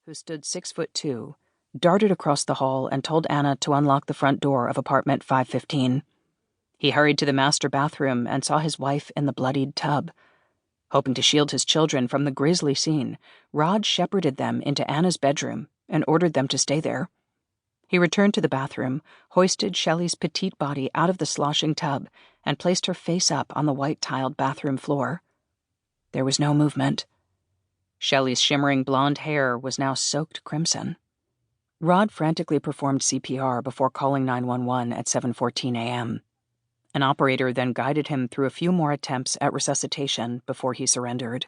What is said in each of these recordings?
who stood 6'2", darted across the hall and told Anna to unlock the front door of apartment 515. He hurried to the master bathroom and saw his wife in the bloodied tub. Hoping to shield his children from the grisly scene, Rod shepherded them into Anna's bedroom and ordered them to stay there. He returned to the bathroom, hoisted Shele's petite body out of the sloshing tub, and placed her face up on the white-tiled bathroom floor. There was no movement. Shele's shimmering blonde hair was now soaked crimson. Rod frantically performed CPR before calling 911 at 7:14 a.m. An operator then guided him through a few more attempts at resuscitation before he surrendered.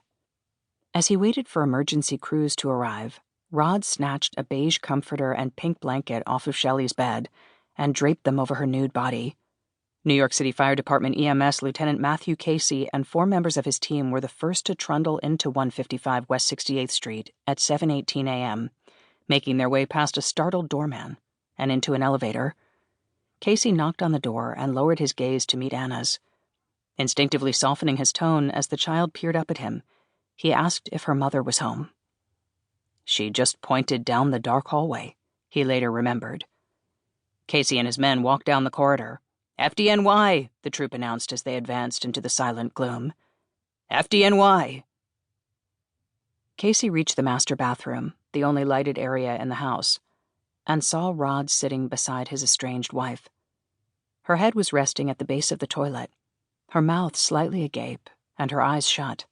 As he waited for emergency crews to arrive, Rod snatched a beige comforter and pink blanket off of Shele's bed and draped them over her nude body. New York City Fire Department EMS Lieutenant Matthew Casey and 4 members of his team were the first to trundle into 155 West 68th Street at 7:18 a.m., making their way past a startled doorman and into an elevator. Casey knocked on the door and lowered his gaze to meet Anna's. Instinctively softening his tone as the child peered up at him, he asked if her mother was home. She just pointed down the dark hallway, he later remembered. Casey and his men walked down the corridor. "FDNY," the troop announced as they advanced into the silent gloom. "FDNY." Casey reached the master bathroom, the only lighted area in the house, and saw Rod sitting beside his estranged wife. Her head was resting at the base of the toilet, her mouth slightly agape and her eyes shut.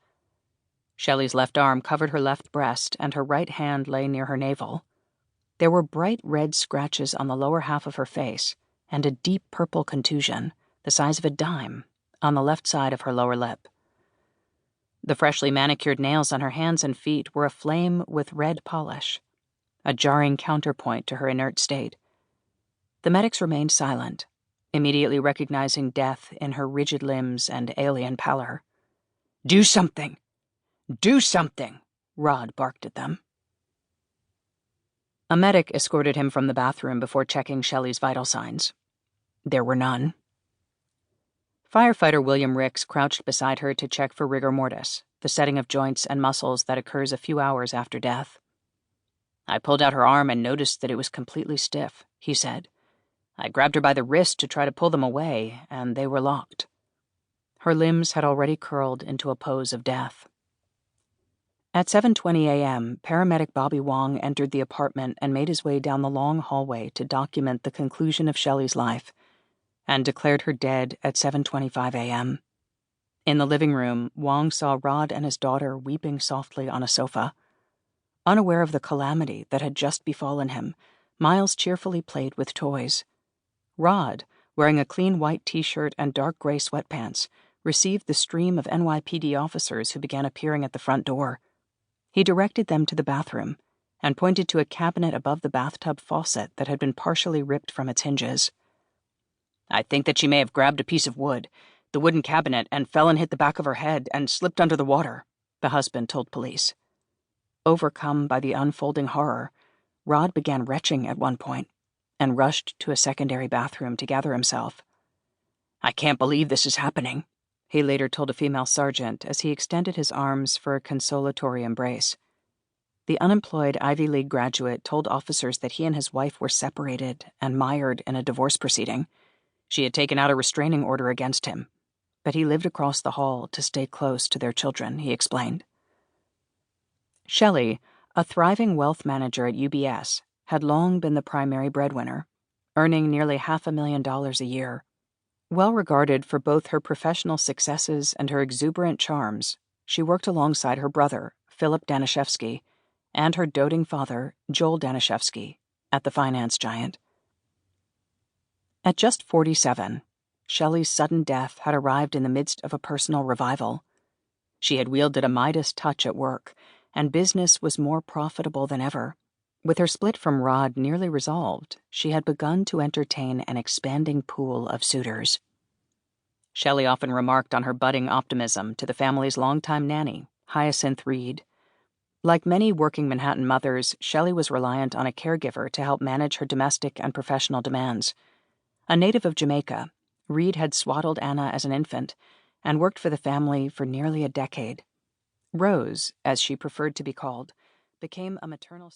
Shele's left arm covered her left breast and her right hand lay near her navel. There were bright red scratches on the lower half of her face and a deep purple contusion, the size of a dime, on the left side of her lower lip. The freshly manicured nails on her hands and feet were aflame with red polish, a jarring counterpoint to her inert state. The medics remained silent, immediately recognizing death in her rigid limbs and alien pallor. "Do something! Do something!" Rod barked at them. A medic escorted him from the bathroom before checking Shele's vital signs. There were none. Firefighter William Ricks crouched beside her to check for rigor mortis, the setting of joints and muscles that occurs a few hours after death. "I pulled out her arm and noticed that it was completely stiff," he said. "I grabbed her by the wrist to try to pull them away, and they were locked." Her limbs had already curled into a pose of death. At 7:20 a.m., paramedic Bobby Wong entered the apartment and made his way down the long hallway to document the conclusion of Shele's life, and declared her dead at 7:25 a.m. In the living room, Wong saw Rod and his daughter weeping softly on a sofa. Unaware of the calamity that had just befallen him, Miles cheerfully played with toys. Rod, wearing a clean white t-shirt and dark gray sweatpants, received the stream of NYPD officers who began appearing at the front door. He directed them to the bathroom and pointed to a cabinet above the bathtub faucet that had been partially ripped from its hinges. "I think that she may have grabbed a piece of wood, the wooden cabinet, and fell and hit the back of her head and slipped under the water," the husband told police. Overcome by the unfolding horror, Rod began retching at one point and rushed to a secondary bathroom to gather himself. "I can't believe this is happening," he later told a female sergeant as he extended his arms for a consolatory embrace. The unemployed Ivy League graduate told officers that he and his wife were separated and mired in a divorce proceeding. She had taken out a restraining order against him, but he lived across the hall to stay close to their children, he explained. Shele, a thriving wealth manager at UBS, had long been the primary breadwinner, earning nearly $500,000 a year. Well regarded for both her professional successes and her exuberant charms, she worked alongside her brother, Philip Danishefsky, and her doting father, Joel Danishefsky, at the finance giant. At just 47, Shele's sudden death had arrived in the midst of a personal revival. She had wielded a Midas touch at work, and business was more profitable than ever. With her split from Rod nearly resolved, she had begun to entertain an expanding pool of suitors. Shele often remarked on her budding optimism to the family's longtime nanny, Hyacinth Reed. Like many working Manhattan mothers, Shele was reliant on a caregiver to help manage her domestic and professional demands. A native of Jamaica, Reed had swaddled Anna as an infant and worked for the family for nearly a decade. Rose, as she preferred to be called, became a maternal